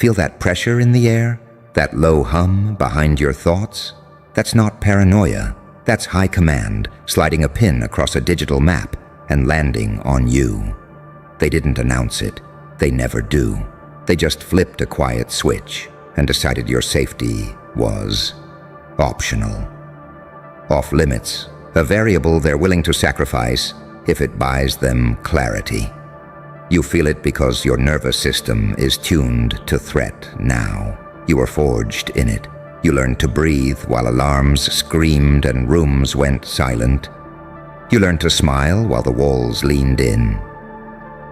Feel that pressure in the air? That low hum behind your thoughts? That's not paranoia. That's high command sliding a pin across a digital map and landing on you. They didn't announce it. They never do. They just flipped a quiet switch and decided your safety was optional. Off limits, a variable they're willing to sacrifice if it buys them clarity. You feel it because your nervous system is tuned to threat now. You were forged in it. You learned to breathe while alarms screamed and rooms went silent. You learned to smile while the walls leaned in.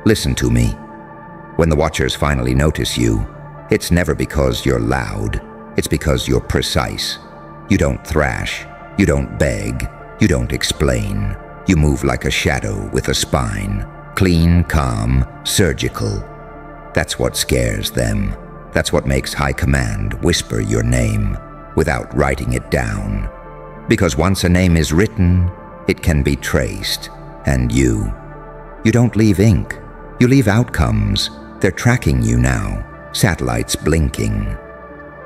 Listen to me. When the watchers finally notice you, it's never because you're loud. It's because you're precise. You don't thrash. You don't beg. You don't explain. You move like a shadow with a spine. Clean, calm, surgical. That's what scares them. That's what makes high command whisper your name without writing it down. Because once a name is written, it can be traced. And you don't leave ink. You leave outcomes. They're tracking you now, satellites blinking.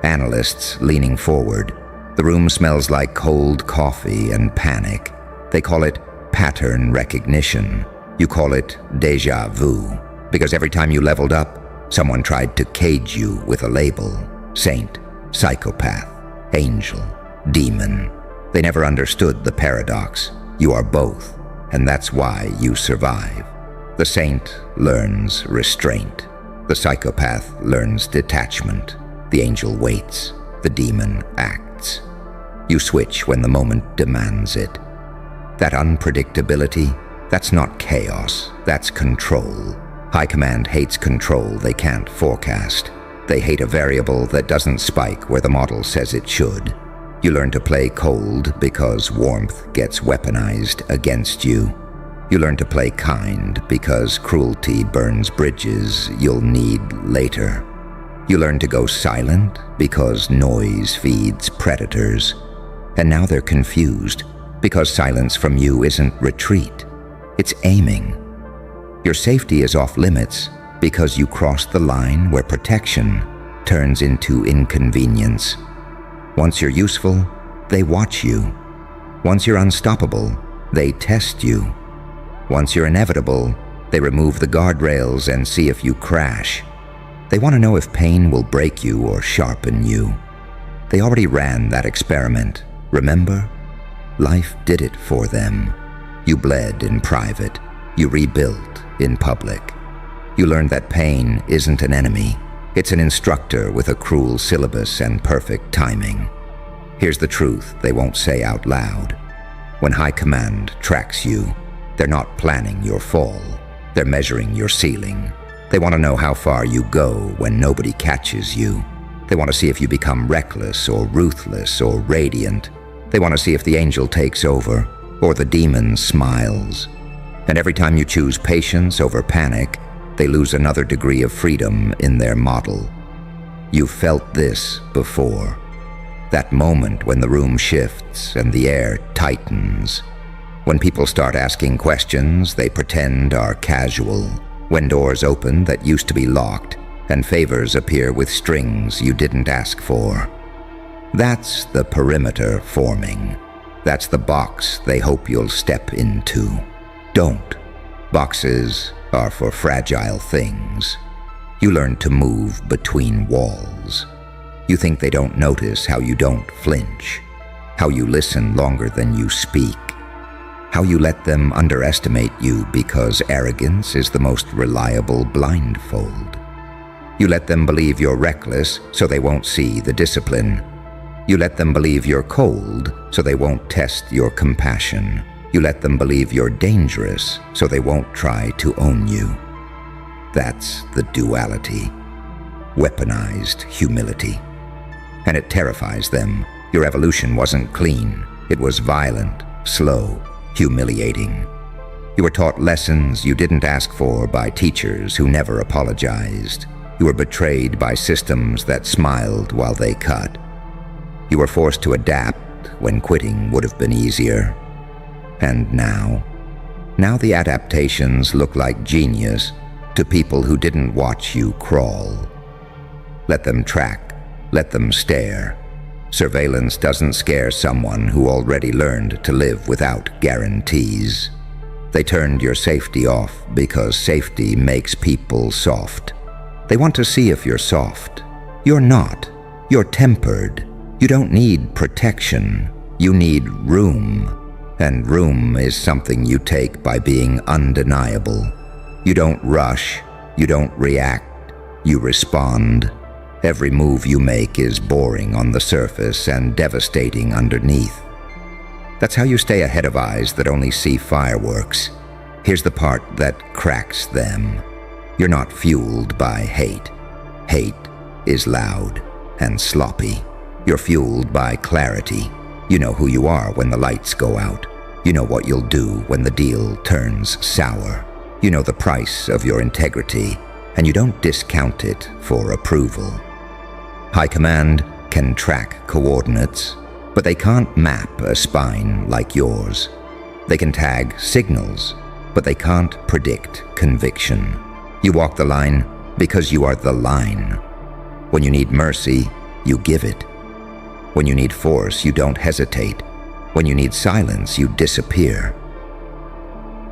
Analysts leaning forward. The room smells like cold coffee and panic. They call it pattern recognition. You call it déjà vu. Because every time you leveled up, someone tried to cage you with a label. Saint, psychopath, angel, demon. They never understood the paradox. You are both, and that's why you survive. The saint learns restraint. The psychopath learns detachment. The angel waits. The demon acts. You switch when the moment demands it. That unpredictability, that's not chaos, that's control. High command hates control they can't forecast. They hate a variable that doesn't spike where the model says it should. You learn to play cold because warmth gets weaponized against you. You learn to play kind because cruelty burns bridges you'll need later. You learn to go silent because noise feeds predators. And now they're confused because silence from you isn't retreat. It's aiming. Your safety is off limits because you crossed the line where protection turns into inconvenience. Once you're useful, they watch you. Once you're unstoppable, they test you. Once you're inevitable, they remove the guardrails and see if you crash. They want to know if pain will break you or sharpen you. They already ran that experiment, remember? Life did it for them. You bled in private. You rebuilt in public. You learned that pain isn't an enemy. It's an instructor with a cruel syllabus and perfect timing. Here's the truth they won't say out loud. When high command tracks you, they're not planning your fall. They're measuring your ceiling. They want to know how far you go when nobody catches you. They want to see if you become reckless or ruthless or radiant. They want to see if the angel takes over or the demon smiles. And every time you choose patience over panic, they lose another degree of freedom in their model. You've felt this before. That moment when the room shifts and the air tightens. When people start asking questions they pretend are casual. When doors open that used to be locked and favors appear with strings you didn't ask for. That's the perimeter forming. That's the box they hope you'll step into. Don't. Boxes are for fragile things. You learn to move between walls. You think they don't notice how you don't flinch, how you listen longer than you speak, how you let them underestimate you because arrogance is the most reliable blindfold. You let them believe you're reckless so they won't see the discipline. You let them believe you're cold so they won't test your compassion. You let them believe you're dangerous so they won't try to own you. That's the duality. Weaponized humility. And it terrifies them. Your evolution wasn't clean. It was violent, slow, humiliating. You were taught lessons you didn't ask for by teachers who never apologized. You were betrayed by systems that smiled while they cut. You were forced to adapt when quitting would have been easier. And now the adaptations look like genius to people who didn't watch you crawl. Let them track. Let them stare. Surveillance doesn't scare someone who already learned to live without guarantees. They turned your safety off because safety makes people soft. They want to see if you're soft. You're not. You're tempered. You don't need protection. You need room. And room is something you take by being undeniable. You don't rush. You don't react. You respond. Every move you make is boring on the surface and devastating underneath. That's how you stay ahead of eyes that only see fireworks. Here's the part that cracks them. You're not fueled by hate. Hate is loud and sloppy. You're fueled by clarity. You know who you are when the lights go out. You know what you'll do when the deal turns sour. You know the price of your integrity, and you don't discount it for approval. High command can track coordinates, but they can't map a spine like yours. They can tag signals, but they can't predict conviction. You walk the line because you are the line. When you need mercy, you give it. When you need force, you don't hesitate. When you need silence, you disappear.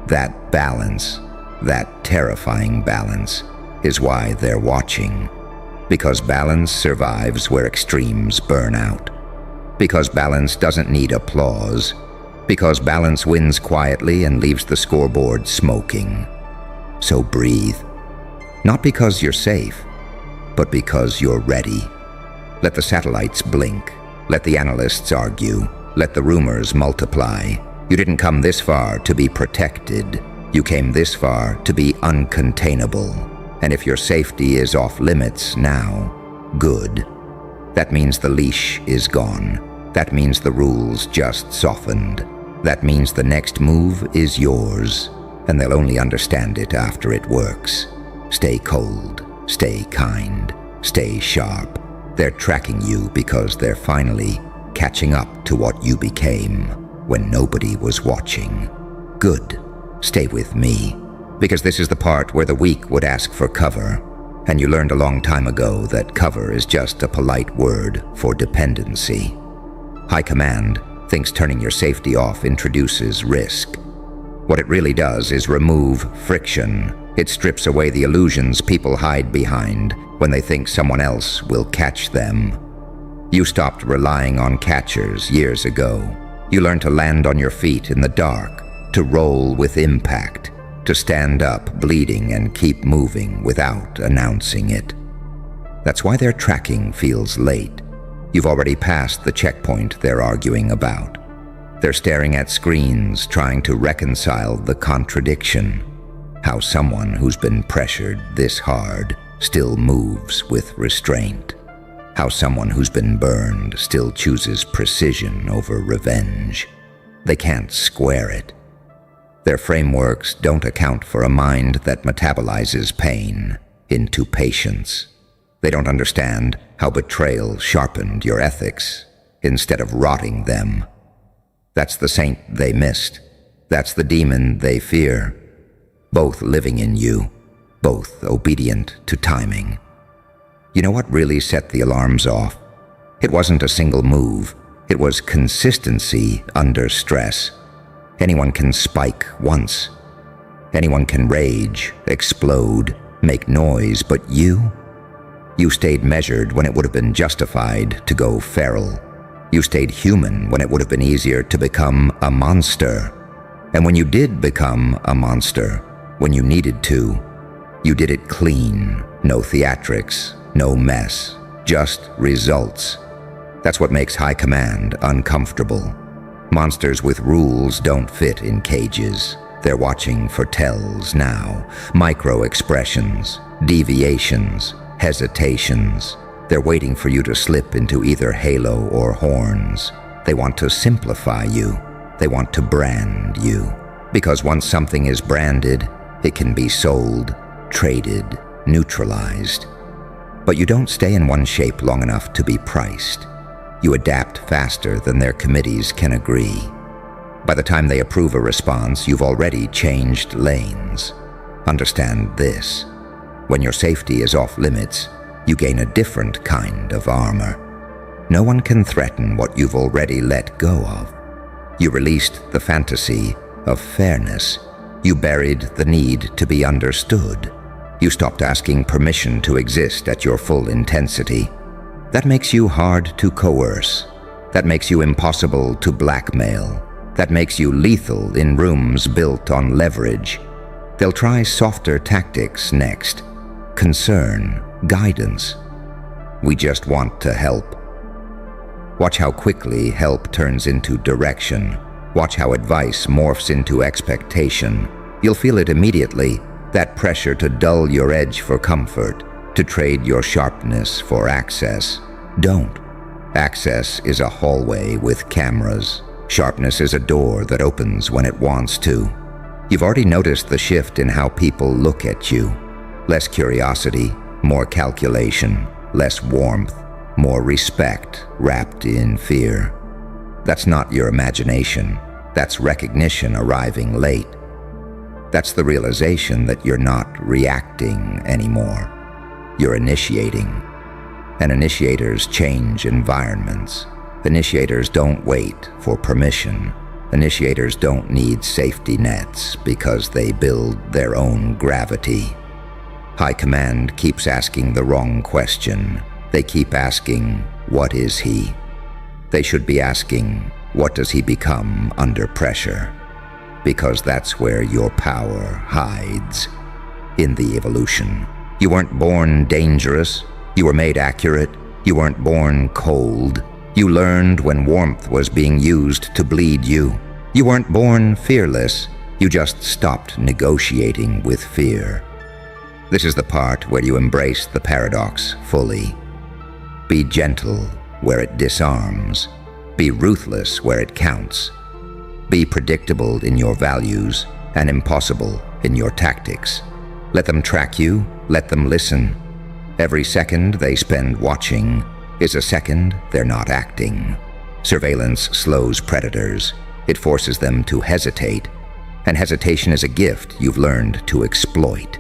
That balance, that terrifying balance, is why they're watching. Because balance survives where extremes burn out. Because balance doesn't need applause. Because balance wins quietly and leaves the scoreboard smoking. So breathe. Not because you're safe, but because you're ready. Let the satellites blink. Let the analysts argue. Let the rumors multiply. You didn't come this far to be protected. You came this far to be uncontainable. And if your safety is off limits now, good. That means the leash is gone. That means the rules just softened. That means the next move is yours, and they'll only understand it after it works. Stay cold, stay kind, stay sharp. They're tracking you because they're finally catching up to what you became when nobody was watching. Good. Stay with me. Because this is the part where the weak would ask for cover, and you learned a long time ago that cover is just a polite word for dependency. High command thinks turning your safety off introduces risk. What it really does is remove friction. It strips away the illusions people hide behind when they think someone else will catch them. You stopped relying on catchers years ago. You learned to land on your feet in the dark, to roll with impact, to stand up bleeding and keep moving without announcing it. That's why their tracking feels late. You've already passed the checkpoint they're arguing about. They're staring at screens, trying to reconcile the contradiction. How someone who's been pressured this hard still moves with restraint. How someone who's been burned still chooses precision over revenge. They can't square it. Their frameworks don't account for a mind that metabolizes pain into patience. They don't understand how betrayal sharpened your ethics instead of rotting them. That's the saint they missed. That's the demon they fear. Both living in you, both obedient to timing. You know what really set the alarms off? It wasn't a single move. It was consistency under stress. Anyone can spike once. Anyone can rage, explode, make noise, but you stayed measured when it would have been justified to go feral. You stayed human when it would have been easier to become a monster. And when you did become a monster, when you needed to, you did it clean, no theatrics, no mess, just results. That's what makes high command uncomfortable. Monsters with rules don't fit in cages. They're watching for tells now, micro-expressions, deviations, hesitations. They're waiting for you to slip into either halo or horns. They want to simplify you. They want to brand you. Because once something is branded, it can be sold, traded, neutralized. But you don't stay in one shape long enough to be priced. You adapt faster than their committees can agree. By the time they approve a response, you've already changed lanes. Understand this. When your safety is off limits, you gain a different kind of armor. No one can threaten what you've already let go of. You released the fantasy of fairness. You buried the need to be understood. You stopped asking permission to exist at your full intensity. That makes you hard to coerce. That makes you impossible to blackmail. That makes you lethal in rooms built on leverage. They'll try softer tactics next. Concern, guidance. We just want to help. Watch how quickly help turns into direction. Watch how advice morphs into expectation. You'll feel it immediately, that pressure to dull your edge for comfort, to trade your sharpness for access. Don't. Access is a hallway with cameras. Sharpness is a door that opens when it wants to. You've already noticed the shift in how people look at you. Less curiosity, more calculation, less warmth, more respect wrapped in fear. That's not your imagination. That's recognition arriving late. That's the realization that you're not reacting anymore. You're initiating. And initiators change environments. Initiators don't wait for permission. Initiators don't need safety nets because they build their own gravity. High Command keeps asking the wrong question. They keep asking, what is he? They should be asking, what does he become under pressure? Because that's where your power hides. In the evolution. You weren't born dangerous. You were made accurate. You weren't born cold. You learned when warmth was being used to bleed you. You weren't born fearless. You just stopped negotiating with fear. This is the part where you embrace the paradox fully. Be gentle where it disarms. Be ruthless where it counts. Be predictable in your values and impossible in your tactics. Let them track you, let them listen. Every second they spend watching is a second they're not acting. Surveillance slows predators. It forces them to hesitate. And hesitation is a gift you've learned to exploit.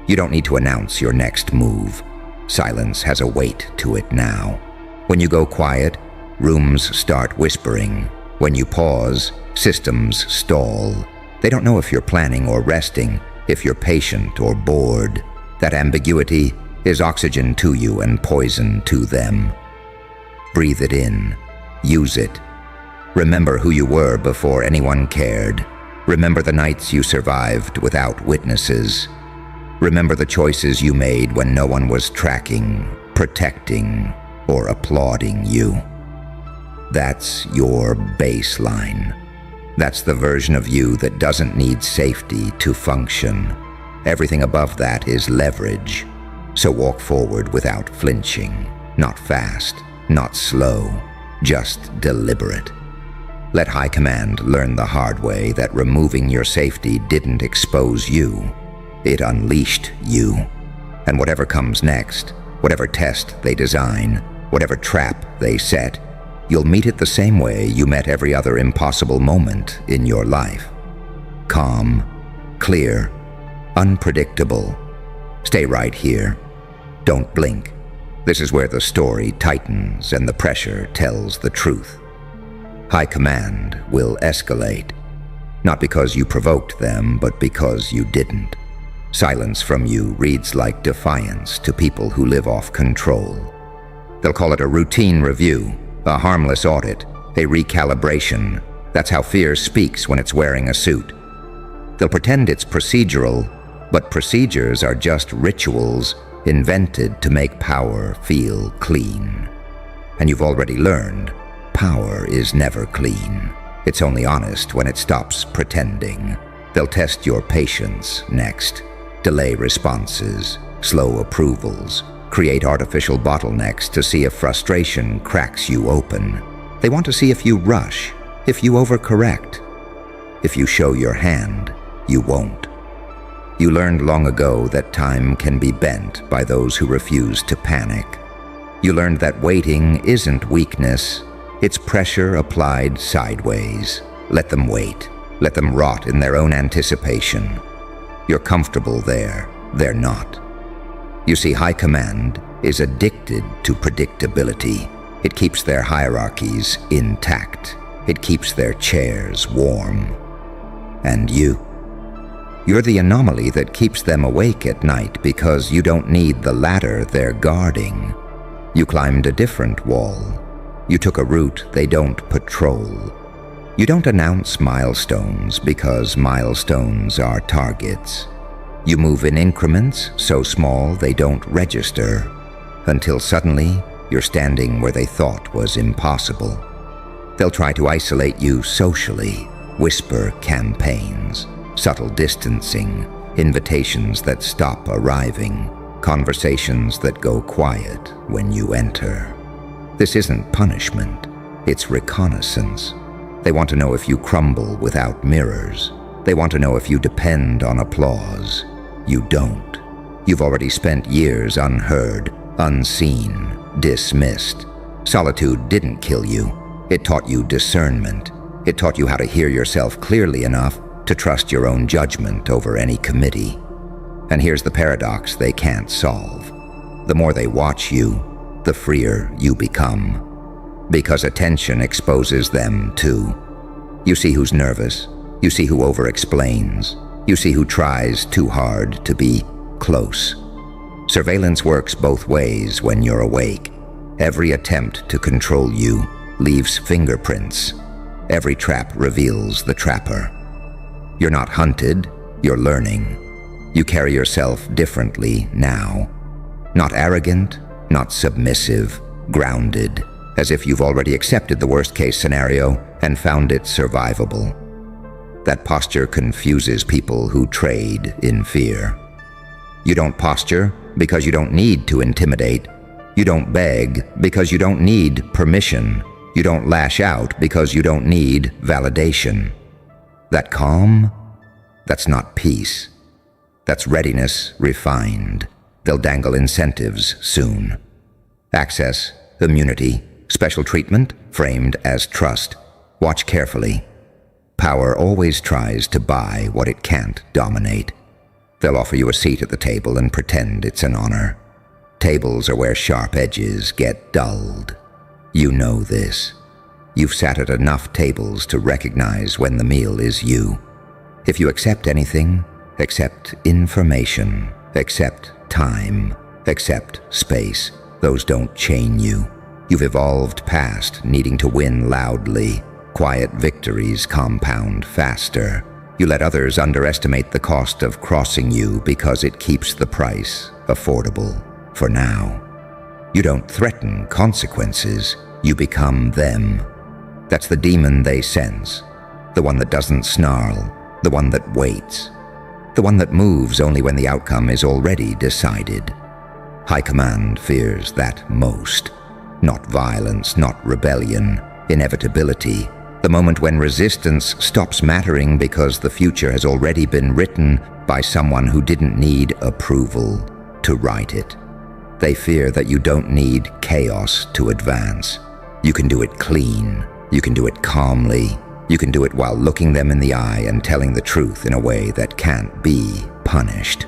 You don't need to announce your next move. Silence has a weight to it now. When you go quiet, rooms start whispering. When you pause, systems stall. They don't know if you're planning or resting, if you're patient or bored. That ambiguity is oxygen to you and poison to them. Breathe it in. Use it. Remember who you were before anyone cared. Remember the nights you survived without witnesses. Remember the choices you made when no one was tracking, protecting, or applauding you. That's your baseline. That's the version of you that doesn't need safety to function. Everything above that is leverage. So walk forward without flinching. Not fast, not slow, just deliberate. Let High Command learn the hard way that removing your safety didn't expose you. It unleashed you. And whatever comes next, whatever test they design, whatever trap they set, you'll meet it the same way you met every other impossible moment in your life. Calm, clear, unpredictable. Stay right here. Don't blink. This is where the story tightens and the pressure tells the truth. High Command will escalate. Not because you provoked them, but because you didn't. Silence from you reads like defiance to people who live off control. They'll call it a routine review, a harmless audit, a recalibration. That's how fear speaks when it's wearing a suit. They'll pretend it's procedural, but procedures are just rituals invented to make power feel clean. And you've already learned, power is never clean. It's only honest when it stops pretending. They'll test your patience next. Delay responses, slow approvals, create artificial bottlenecks to see if frustration cracks you open. They want to see if you rush, if you overcorrect. If you show your hand, you won't. You learned long ago that time can be bent by those who refuse to panic. You learned that waiting isn't weakness, it's pressure applied sideways. Let them wait. Let them rot in their own anticipation. You're comfortable there. They're not. You see, high command is addicted to predictability. It keeps their hierarchies intact. It keeps their chairs warm. And you're the anomaly that keeps them awake at night because you don't need the ladder they're guarding. You climbed a different wall. You took a route they don't patrol. You don't announce milestones because milestones are targets. You move in increments so small they don't register, until suddenly you're standing where they thought was impossible. They'll try to isolate you socially, whisper campaigns, subtle distancing, invitations that stop arriving, conversations that go quiet when you enter. This isn't punishment, it's reconnaissance. They want to know if you crumble without mirrors. They want to know if you depend on applause. You don't. You've already spent years unheard, unseen, dismissed. Solitude didn't kill you. It taught you discernment. It taught you how to hear yourself clearly enough to trust your own judgment over any committee. And here's the paradox they can't solve. The more they watch you, the freer you become. Because attention exposes them too. You see who's nervous. You see who over-explains. You see who tries too hard to be close. Surveillance works both ways when you're awake. Every attempt to control you leaves fingerprints. Every trap reveals the trapper. You're not hunted, you're learning. You carry yourself differently now. Not arrogant, not submissive, grounded, as if you've already accepted the worst-case scenario and found it survivable. That posture confuses people who trade in fear. You don't posture because you don't need to intimidate. You don't beg because you don't need permission. You don't lash out because you don't need validation. That calm, that's not peace. That's readiness refined. They'll dangle incentives soon. Access, immunity, special treatment framed as trust. Watch carefully. Power always tries to buy what it can't dominate. They'll offer you a seat at the table and pretend it's an honor. Tables are where sharp edges get dulled. You know this. You've sat at enough tables to recognize when the meal is you. If you accept anything, accept information, accept time, accept space. Those don't chain you. You've evolved past needing to win loudly. Quiet victories compound faster. You let others underestimate the cost of crossing you because it keeps the price affordable for now. You don't threaten consequences, you become them. That's the demon they sense, the one that doesn't snarl, the one that waits, the one that moves only when the outcome is already decided. High command fears that most. Not violence, not rebellion, inevitability. The moment when resistance stops mattering because the future has already been written by someone who didn't need approval to write it. They fear that you don't need chaos to advance. You can do it clean. You can do it calmly. You can do it while looking them in the eye and telling the truth in a way that can't be punished.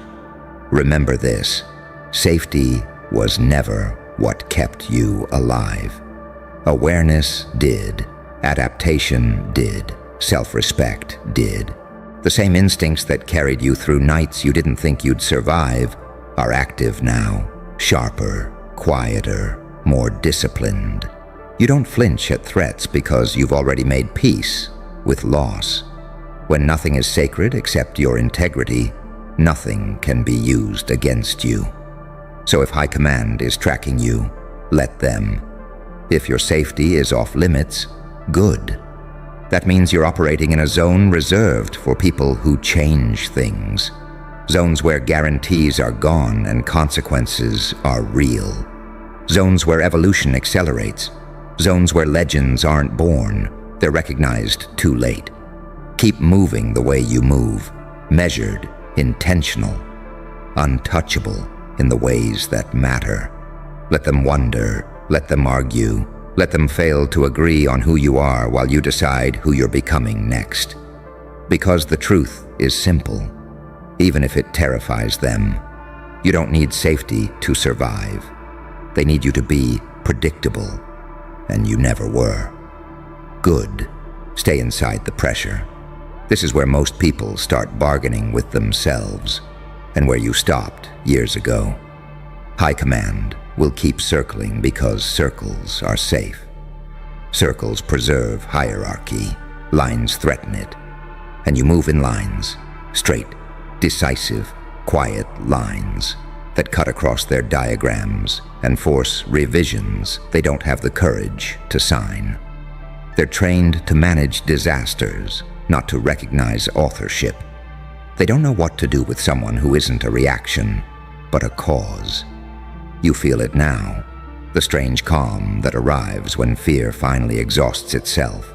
Remember this: safety was never what kept you alive. Awareness did. Adaptation did. Self-respect did. The same instincts that carried you through nights you didn't think you'd survive are active now, sharper, quieter, more disciplined. You don't flinch at threats because you've already made peace with loss. When nothing is sacred except your integrity, nothing can be used against you. So if high command is tracking you, let them. If your safety is off limits, good. That means you're operating in a zone reserved for people who change things. Zones where guarantees are gone and consequences are real. Zones where evolution accelerates. Zones where legends aren't born, they're recognized too late. Keep moving the way you move, measured, intentional, untouchable in the ways that matter. Let them wonder, let them argue, let them fail to agree on who you are while you decide who you're becoming next. Because the truth is simple, even if it terrifies them. You don't need safety to survive. They need you to be predictable, and you never were. Good. Stay inside the pressure. This is where most people start bargaining with themselves, and where you stopped years ago. High command will keep circling because circles are safe. Circles preserve hierarchy. Lines threaten it. And you move in lines, straight, decisive, quiet lines that cut across their diagrams and force revisions they don't have the courage to sign. They're trained to manage disasters, not to recognize authorship. They don't know what to do with someone who isn't a reaction, but a cause. You feel it now, the strange calm that arrives when fear finally exhausts itself.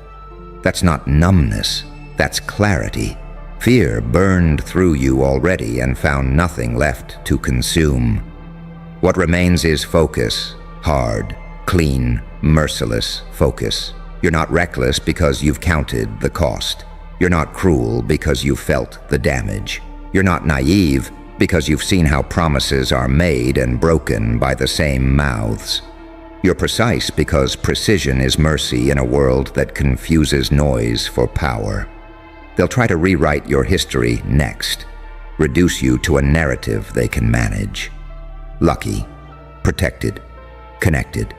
That's not numbness, that's clarity. Fear burned through you already and found nothing left to consume. What remains is focus, hard, clean, merciless focus. You're not reckless because you've counted the cost. You're not cruel because you've felt the damage. You're not naive because you've seen how promises are made and broken by the same mouths. You're precise because precision is mercy in a world that confuses noise for power. They'll try to rewrite your history next, reduce you to a narrative they can manage. Lucky, protected, connected.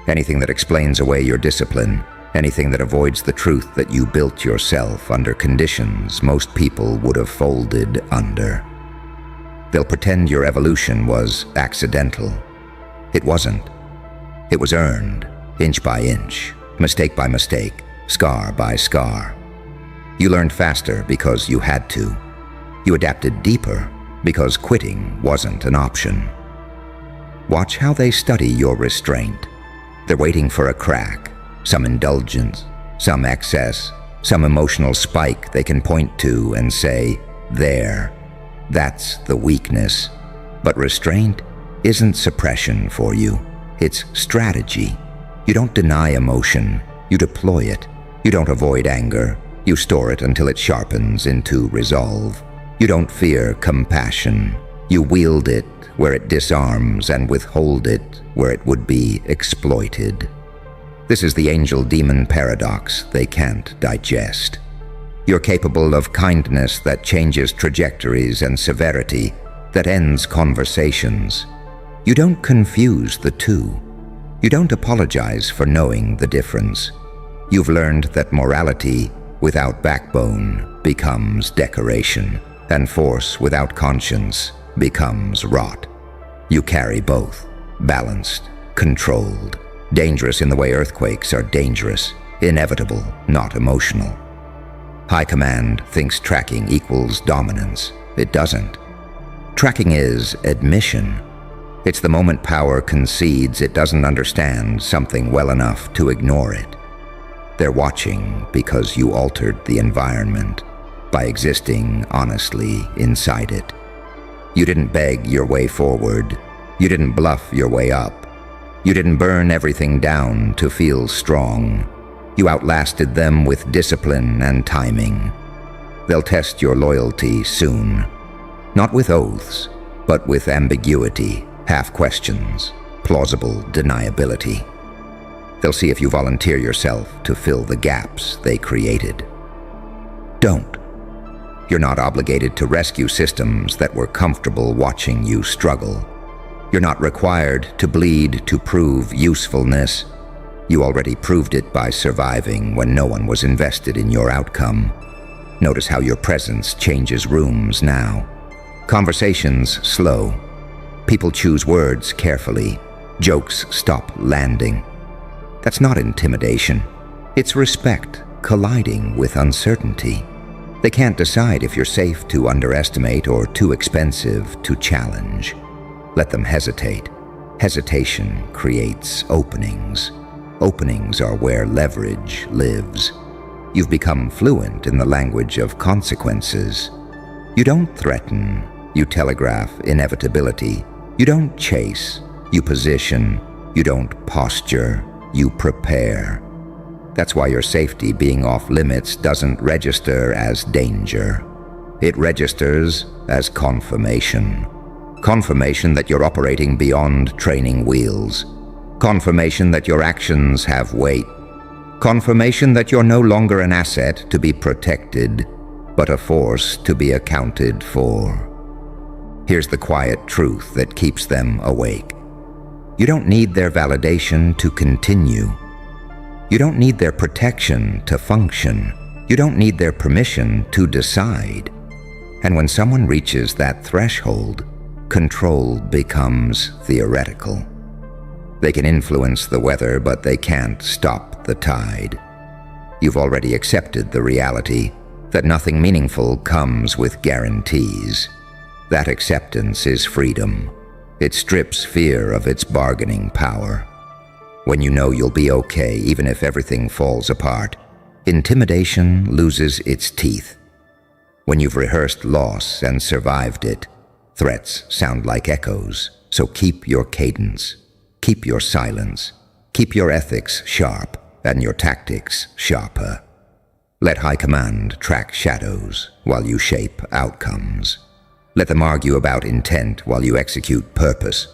Anything that explains away your discipline, anything that avoids the truth that you built yourself under conditions most people would have folded under. They'll pretend your evolution was accidental. It wasn't. It was earned, inch by inch, mistake by mistake, scar by scar. You learned faster because you had to. You adapted deeper because quitting wasn't an option. Watch how they study your restraint. They're waiting for a crack, some indulgence, some excess, some emotional spike they can point to and say, there. That's the weakness. But restraint isn't suppression for you. It's strategy. You don't deny emotion. You deploy it. You don't avoid anger. You store it until it sharpens into resolve. You don't fear compassion. You wield it where it disarms and withhold it where it would be exploited. This is the angel-demon paradox they can't digest. You're capable of kindness that changes trajectories and severity that ends conversations. You don't confuse the two. You don't apologize for knowing the difference. You've learned that morality without backbone becomes decoration, and force without conscience becomes rot. You carry both, balanced, controlled, dangerous in the way earthquakes are dangerous, inevitable, not emotional. High command thinks tracking equals dominance. It doesn't. Tracking is admission. It's the moment power concedes it doesn't understand something well enough to ignore it. They're watching because you altered the environment by existing honestly inside it. You didn't beg your way forward. You didn't bluff your way up. You didn't burn everything down to feel strong. You outlasted them with discipline and timing. They'll test your loyalty soon. Not with oaths, but with ambiguity, half-questions, plausible deniability. They'll see if you volunteer yourself to fill the gaps they created. Don't. You're not obligated to rescue systems that were comfortable watching you struggle. You're not required to bleed to prove usefulness. You already proved it by surviving when no one was invested in your outcome. Notice how your presence changes rooms now. Conversations slow. People choose words carefully. Jokes stop landing. That's not intimidation. It's respect colliding with uncertainty. They can't decide if you're safe to underestimate or too expensive to challenge. Let them hesitate. Hesitation creates openings. Openings are where leverage lives. You've become fluent in the language of consequences. You don't threaten. You telegraph inevitability. You don't chase. You position. You don't posture. You prepare. That's why your safety being off limits doesn't register as danger. It registers as confirmation. confirmation that you're operating beyond training wheels, confirmation that your actions have weight, confirmation that you're no longer an asset to be protected, but a force to be accounted for. Here's the quiet truth that keeps them awake. You don't need their validation to continue. You don't need their protection to function. You don't need their permission to decide. And when someone reaches that threshold, control becomes theoretical. They can influence the weather, but they can't stop the tide. You've already accepted the reality that nothing meaningful comes with guarantees. That acceptance is freedom. It strips fear of its bargaining power. When you know you'll be okay even if everything falls apart, intimidation loses its teeth. When you've rehearsed loss and survived it, threats sound like echoes. So keep your cadence, keep your silence, keep your ethics sharp and your tactics sharper. Let high command track shadows while you shape outcomes. Let them argue about intent while you execute purpose.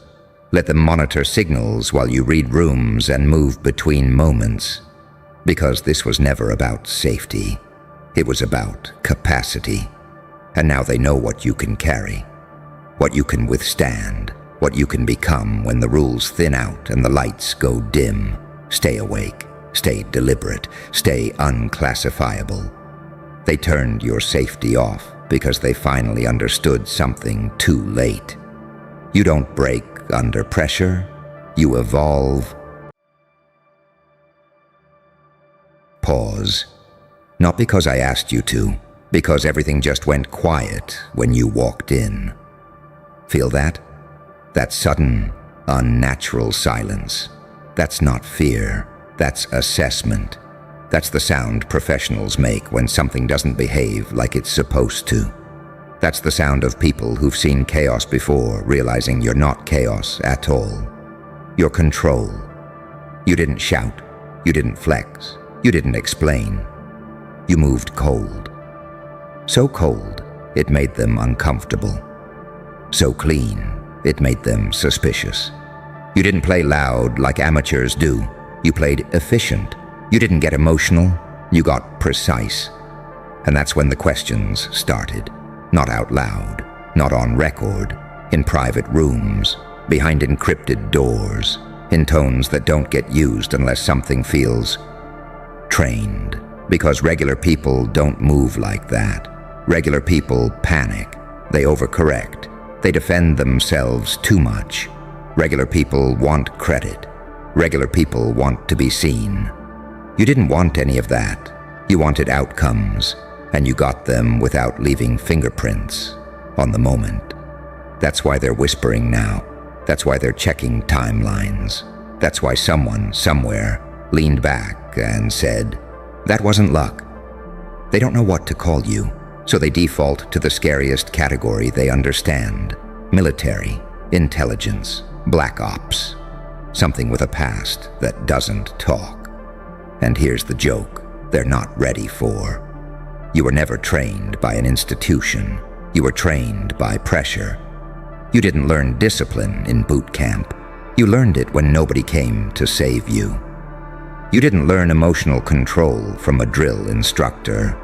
Let them monitor signals while you read rooms and move between moments. Because this was never about safety. It was about capacity. And now they know what you can carry, what you can withstand, what you can become when the rules thin out and the lights go dim. Stay awake, stay deliberate, stay unclassifiable. They turned your safety off because they finally understood something too late. You don't break under pressure, you evolve. Pause. Not because I asked you to, because everything just went quiet when you walked in. Feel that? That sudden, unnatural silence. That's not fear, that's assessment. That's the sound professionals make when something doesn't behave like it's supposed to. That's the sound of people who've seen chaos before, realizing you're not chaos at all. You're control. You didn't shout. You didn't flex. You didn't explain. You moved cold. So cold, it made them uncomfortable. So clean, it made them suspicious. You didn't play loud like amateurs do. You played efficient. You didn't get emotional. You got precise. And that's when the questions started. Not out loud, not on record, in private rooms, behind encrypted doors, in tones that don't get used unless something feels trained. Because regular people don't move like that. Regular people panic. They overcorrect. They defend themselves too much. Regular people want credit. Regular people want to be seen. You didn't want any of that. You wanted outcomes, and you got them without leaving fingerprints on the moment. That's why they're whispering now. That's why they're checking timelines. That's why someone, somewhere, leaned back and said, "That wasn't luck." They don't know what to call you, so they default to the scariest category they understand: military, intelligence, black ops. Something with a past that doesn't talk. And here's the joke they're not ready for. You were never trained by an institution. You were trained by pressure. You didn't learn discipline in boot camp. You learned it when nobody came to save you. You didn't learn emotional control from a drill instructor.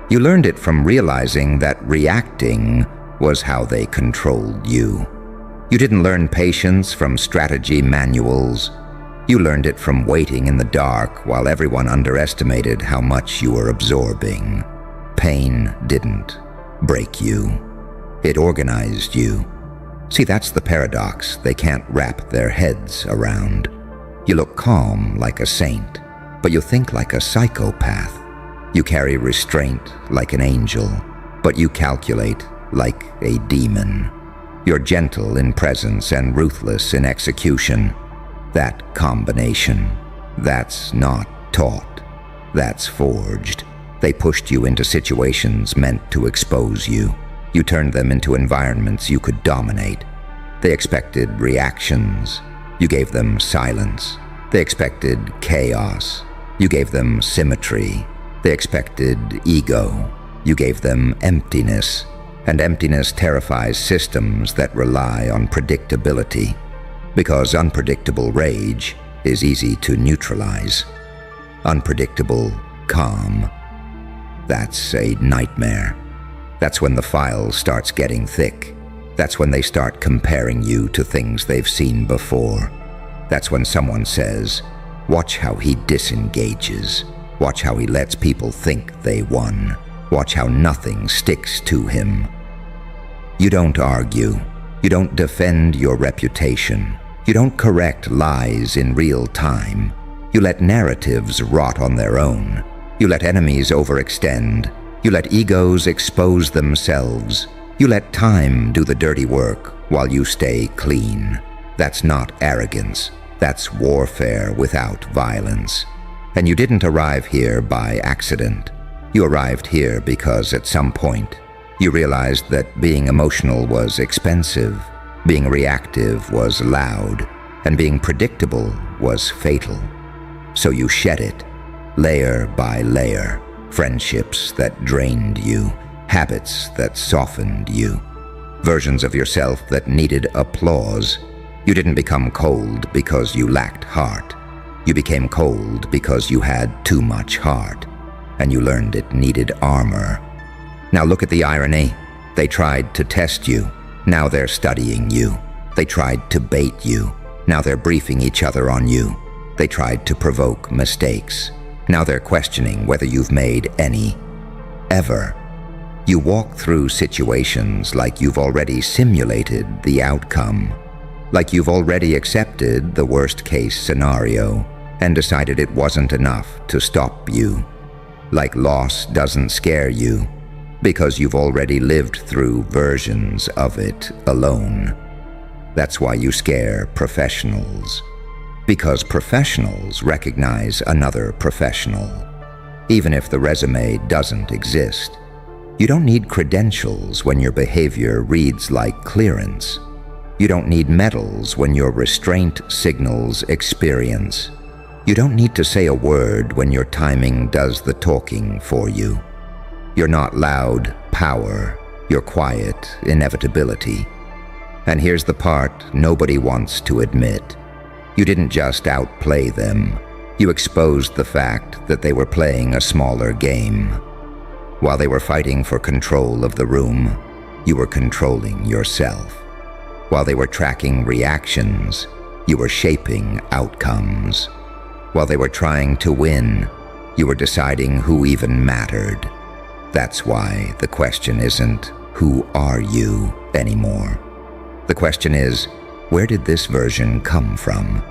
You learned it from realizing that reacting was how they controlled you. You didn't learn patience from strategy manuals. You learned it from waiting in the dark while everyone underestimated how much you were absorbing. Pain didn't break you. It organized you. See, that's the paradox they can't wrap their heads around. You look calm like a saint, but you think like a psychopath. You carry restraint like an angel, but you calculate like a demon. You're gentle in presence and ruthless in execution. That combination, that's not taught. That's forged. They pushed you into situations meant to expose you. You turned them into environments you could dominate. They expected reactions. You gave them silence. They expected chaos. You gave them symmetry. They expected ego. You gave them emptiness. And emptiness terrifies systems that rely on predictability, because unpredictable rage is easy to neutralize. Unpredictable calm, that's a nightmare. That's when the file starts getting thick. That's when they start comparing you to things they've seen before. That's when someone says, "Watch how he disengages. Watch how he lets people think they won. Watch how nothing sticks to him." You don't argue. You don't defend your reputation. You don't correct lies in real time. You let narratives rot on their own. You let enemies overextend. You let egos expose themselves. You let time do the dirty work while you stay clean. That's not arrogance. That's warfare without violence. And you didn't arrive here by accident. You arrived here because at some point you realized that being emotional was expensive, being reactive was loud, and being predictable was fatal. So you shed it, layer by layer, friendships that drained you, habits that softened you, versions of yourself that needed applause. You didn't become cold because you lacked heart. You became cold because you had too much heart, and you learned it needed armor. Now look at the irony. They tried to test you. Now they're studying you. They tried to bait you. Now they're briefing each other on you. They tried to provoke mistakes. Now they're questioning whether you've made any, ever. You walk through situations like you've already simulated the outcome, like you've already accepted the worst-case scenario and decided it wasn't enough to stop you, like loss doesn't scare you because you've already lived through versions of it alone. That's why you scare professionals, because professionals recognize another professional, even if the resume doesn't exist. You don't need credentials when your behavior reads like clearance. You don't need medals when your restraint signals experience. You don't need to say a word when your timing does the talking for you. You're not loud power, you're quiet inevitability. And here's the part nobody wants to admit. You didn't just outplay them. You exposed the fact that they were playing a smaller game. While they were fighting for control of the room, you were controlling yourself. While they were tracking reactions, you were shaping outcomes. While they were trying to win, you were deciding who even mattered. That's why the question isn't, who are you anymore? The question is, where did this version come from?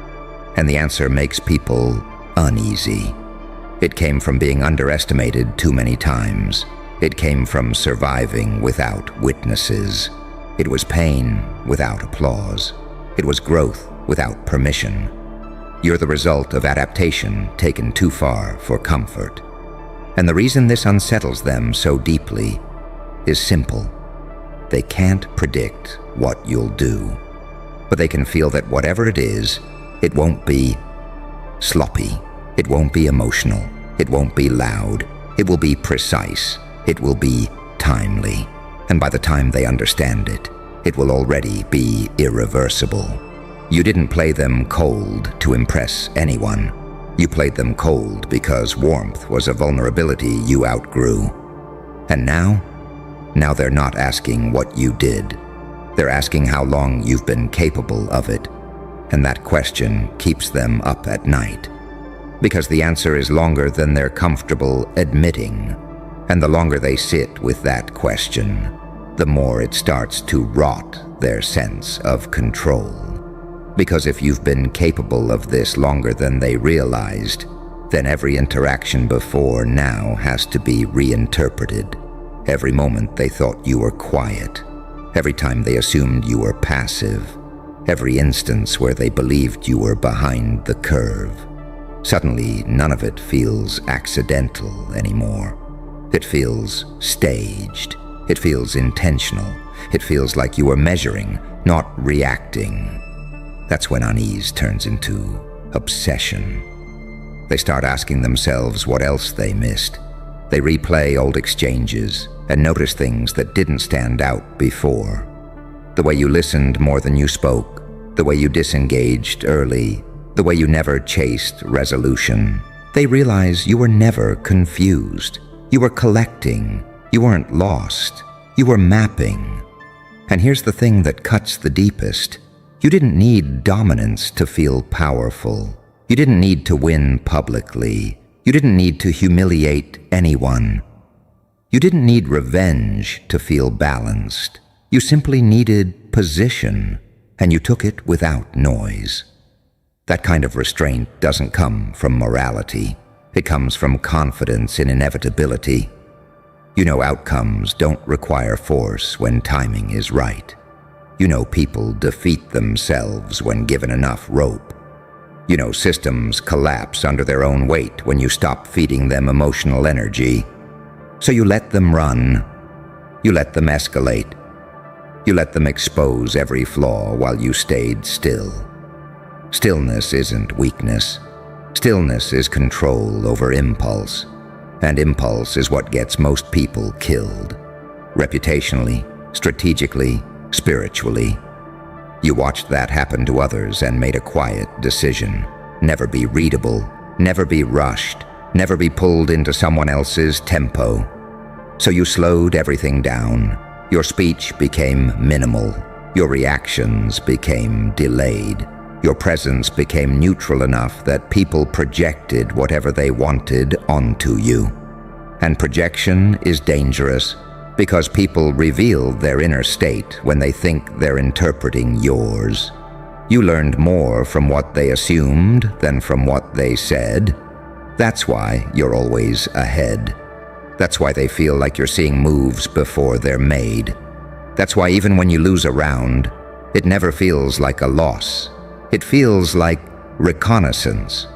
And the answer makes people uneasy. It came from being underestimated too many times. It came from surviving without witnesses. It was pain without applause. It was growth without permission. You're the result of adaptation taken too far for comfort. And the reason this unsettles them so deeply is simple. They can't predict what you'll do, but they can feel that whatever it is, it won't be sloppy. It won't be emotional. It won't be loud. It will be precise. It will be timely. And by the time they understand it, it will already be irreversible. You didn't play them cold to impress anyone. You played them cold because warmth was a vulnerability you outgrew. And now they're not asking what you did. They're asking how long you've been capable of it. And that question keeps them up at night. Because the answer is longer than they're comfortable admitting. And the longer they sit with that question, the more it starts to rot their sense of control. Because if you've been capable of this longer than they realized, then every interaction before now has to be reinterpreted. Every moment they thought you were quiet. Every time they assumed you were passive. Every instance where they believed you were behind the curve. Suddenly, none of it feels accidental anymore. It feels staged. It feels intentional. It feels like you are measuring, not reacting. That's when unease turns into obsession. They start asking themselves what else they missed. They replay old exchanges. and notice things that didn't stand out before. The way you listened more than you spoke, the way you disengaged early, the way you never chased resolution. They realize you were never confused. You were collecting. You weren't lost. You were mapping. And here's the thing that cuts the deepest. You didn't need dominance to feel powerful. You didn't need to win publicly. You didn't need to humiliate anyone. You didn't need revenge to feel balanced. You simply needed position, and you took it without noise. That kind of restraint doesn't come from morality. It comes from confidence in inevitability. You know outcomes don't require force when timing is right. You know people defeat themselves when given enough rope. You know systems collapse under their own weight when you stop feeding them emotional energy. So you let them run. You let them escalate. You let them expose every flaw while you stayed still. Stillness isn't weakness. Stillness is control over impulse. And impulse is what gets most people killed. Reputationally, strategically, spiritually. You watched that happen to others and made a quiet decision. Never be readable, never be rushed, never be pulled into someone else's tempo. So you slowed everything down. Your speech became minimal. Your reactions became delayed. Your presence became neutral enough that people projected whatever they wanted onto you. And projection is dangerous because people reveal their inner state when they think they're interpreting yours. You learned more from what they assumed than from what they said. That's why you're always ahead. That's why they feel like you're seeing moves before they're made. That's why even when you lose a round, it never feels like a loss. It feels like reconnaissance.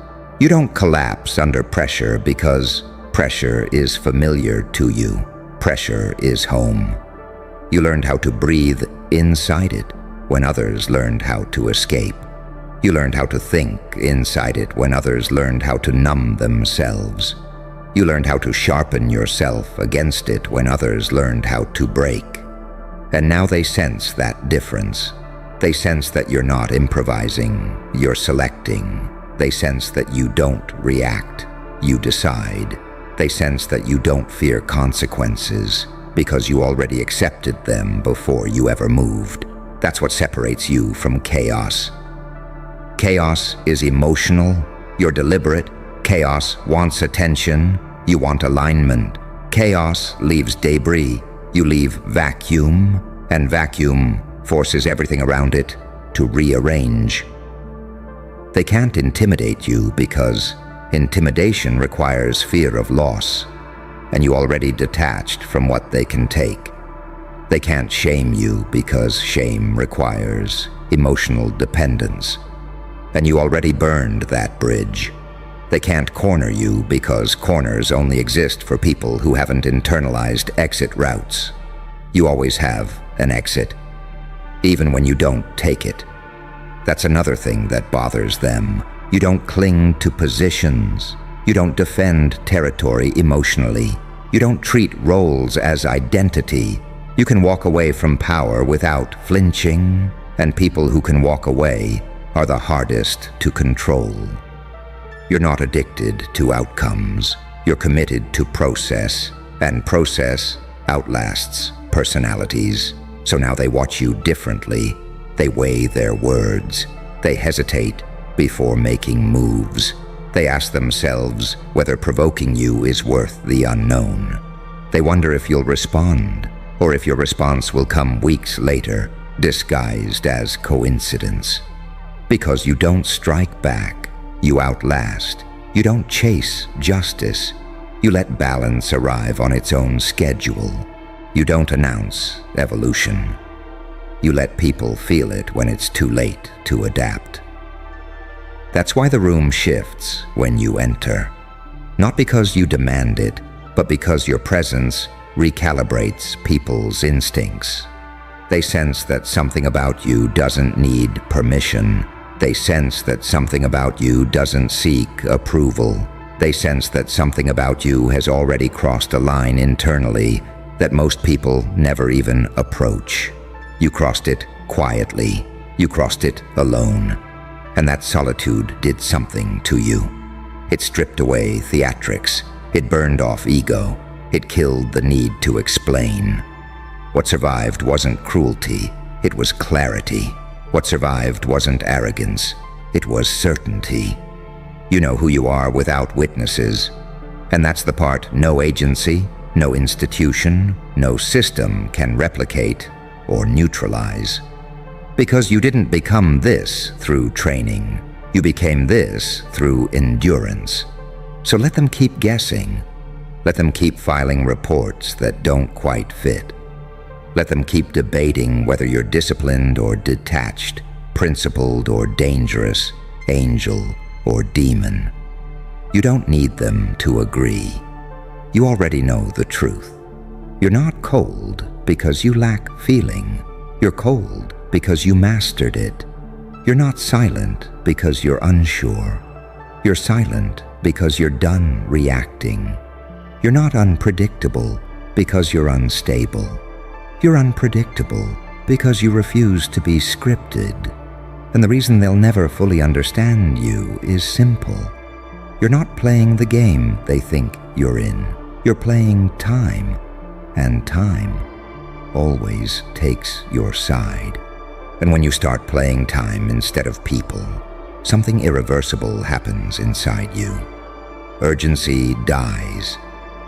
You don't collapse under pressure because pressure is familiar to you. Pressure is home. You learned how to breathe inside it when others learned how to escape. You learned how to think inside it when others learned how to numb themselves. You learned how to sharpen yourself against it when others learned how to break. And now they sense that difference. They sense that you're not improvising, you're selecting. They sense that you don't react, you decide. They sense that you don't fear consequences because you already accepted them before you ever moved. That's what separates you from chaos. Chaos is emotional, you're deliberate. Chaos wants attention, you want alignment. Chaos leaves debris, you leave vacuum, and vacuum forces everything around it to rearrange. They can't intimidate you because intimidation requires fear of loss, and you already detached from what they can take. They can't shame you because shame requires emotional dependence, and you already burned that bridge. They can't corner you because corners only exist for people who haven't internalized exit routes. You always have an exit, even when you don't take it. That's another thing that bothers them. You don't cling to positions. You don't defend territory emotionally. You don't treat roles as identity. You can walk away from power without flinching, and people who can walk away are the hardest to control. You're not addicted to outcomes. You're committed to process, and process outlasts personalities. So now they watch you differently. They weigh their words. They hesitate before making moves. They ask themselves whether provoking you is worth the unknown. They wonder if you'll respond, or if your response will come weeks later, disguised as coincidence. Because you don't strike back, you outlast. You don't chase justice. You let balance arrive on its own schedule. You don't announce evolution. You let people feel it when it's too late to adapt. That's why the room shifts when you enter. Not because you demand it, but because your presence recalibrates people's instincts. They sense that something about you doesn't need permission. They sense that something about you doesn't seek approval. They sense that something about you has already crossed a line internally that most people never even approach. You crossed it quietly. You crossed it alone. And that solitude did something to you. It stripped away theatrics. It burned off ego. It killed the need to explain. What survived wasn't cruelty. It was clarity. What survived wasn't arrogance. It was certainty. You know who you are without witnesses. And that's the part no agency, no institution, no system can replicate or neutralize. Because you didn't become this through training. You became this through endurance. So let them keep guessing. Let them keep filing reports that don't quite fit. Let them keep debating whether you're disciplined or detached, principled or dangerous, angel or demon. You don't need them to agree. You already know the truth. You're not cold because you lack feeling. You're cold because you mastered it. You're not silent because you're unsure. You're silent because you're done reacting. You're not unpredictable because you're unstable. You're unpredictable because you refuse to be scripted. And the reason they'll never fully understand you is simple. You're not playing the game they think you're in. You're playing time, and time always takes your side. And when you start playing time instead of people, something irreversible happens inside you. Urgency dies.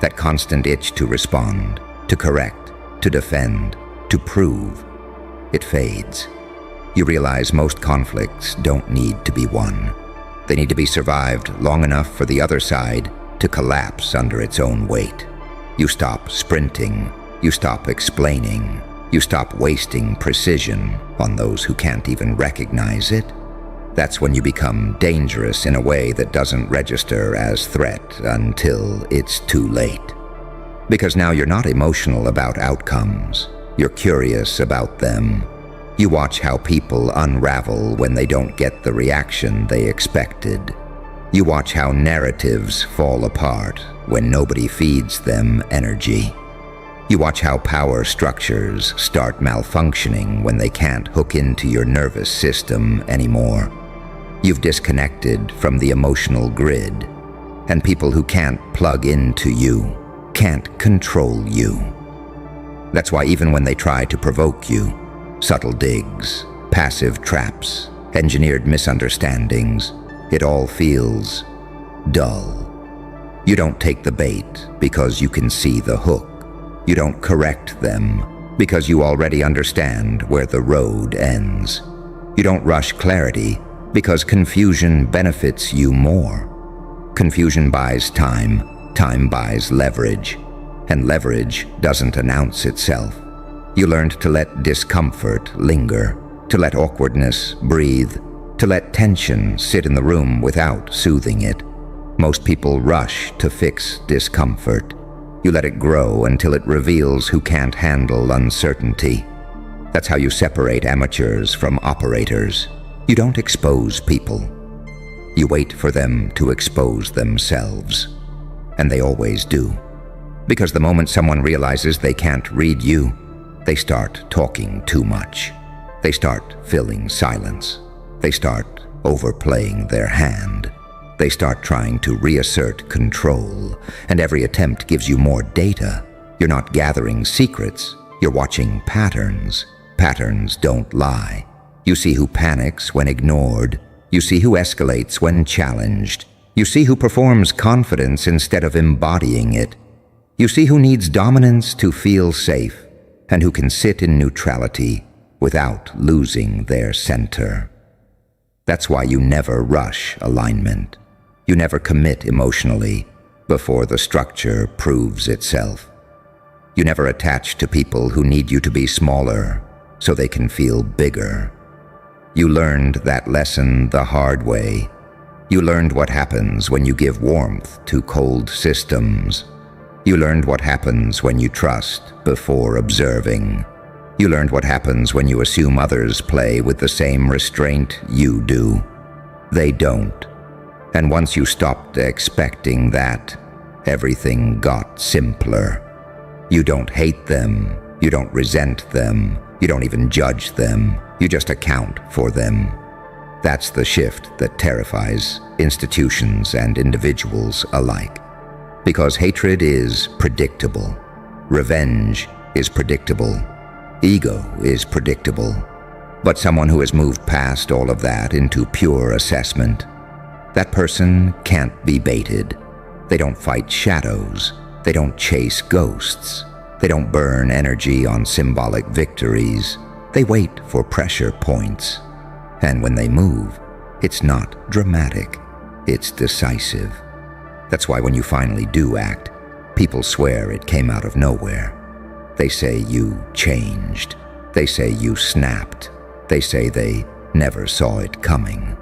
That constant itch to respond, to correct, to defend, to prove, it fades. You realize most conflicts don't need to be won. They need to be survived long enough for the other side to collapse under its own weight. You stop sprinting. You stop explaining. You stop wasting precision on those who can't even recognize it. That's when you become dangerous in a way that doesn't register as threat until it's too late. Because now you're not emotional about outcomes. You're curious about them. You watch how people unravel when they don't get the reaction they expected. You watch how narratives fall apart when nobody feeds them energy. You watch how power structures start malfunctioning when they can't hook into your nervous system anymore. You've disconnected from the emotional grid, and people who can't plug into you can't control you. That's why even when they try to provoke you, subtle digs, passive traps, engineered misunderstandings, it all feels dull. You don't take the bait because you can see the hook. You don't correct them because you already understand where the road ends. You don't rush clarity because confusion benefits you more. Confusion buys time, time buys leverage, and leverage doesn't announce itself. You learned to let discomfort linger, to let awkwardness breathe, to let tension sit in the room without soothing it. Most people rush to fix discomfort. You let it grow until it reveals who can't handle uncertainty. That's how you separate amateurs from operators. You don't expose people. You wait for them to expose themselves. And they always do. Because the moment someone realizes they can't read you, they start talking too much. They start filling silence. They start overplaying their hand. They start trying to reassert control, and every attempt gives you more data. You're not gathering secrets, you're watching patterns. Patterns don't lie. You see who panics when ignored. You see who escalates when challenged. You see who performs confidence instead of embodying it. You see who needs dominance to feel safe, and who can sit in neutrality without losing their center. That's why you never rush alignment. You never commit emotionally before the structure proves itself. You never attach to people who need you to be smaller so they can feel bigger. You learned that lesson the hard way. You learned what happens when you give warmth to cold systems. You learned what happens when you trust before observing. You learned what happens when you assume others play with the same restraint you do. They don't. And once you stopped expecting that, everything got simpler. You don't hate them. You don't resent them. You don't even judge them. You just account for them. That's the shift that terrifies institutions and individuals alike. Because hatred is predictable. Revenge is predictable. Ego is predictable. But someone who has moved past all of that into pure assessment, that person can't be baited. They don't fight shadows. They don't chase ghosts. They don't burn energy on symbolic victories. They wait for pressure points. And when they move, it's not dramatic. It's decisive. That's why when you finally do act, people swear it came out of nowhere. They say you changed. They say you snapped. They say they never saw it coming.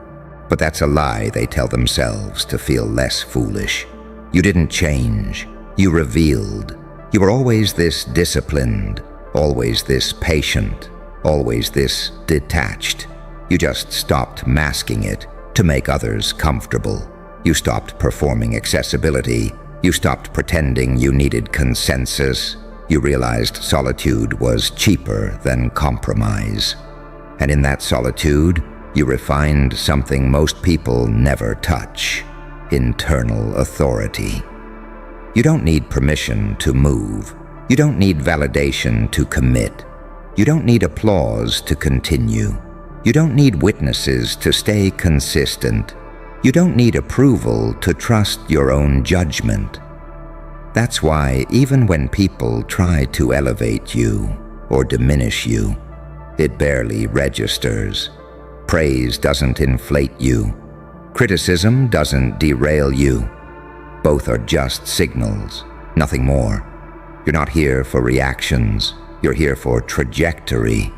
But that's a lie they tell themselves to feel less foolish. You didn't change. You revealed. You were always this disciplined, always this patient, always this detached. You just stopped masking it to make others comfortable. You stopped performing accessibility. You stopped pretending you needed consensus. You realized solitude was cheaper than compromise. And in that solitude, you refined something most people never touch: internal authority. You don't need permission to move. You don't need validation to commit. You don't need applause to continue. You don't need witnesses to stay consistent. You don't need approval to trust your own judgment. That's why even when people try to elevate you or diminish you, it barely registers. Praise doesn't inflate you. Criticism doesn't derail you. Both are just signals, nothing more. You're not here for reactions. You're here for trajectory.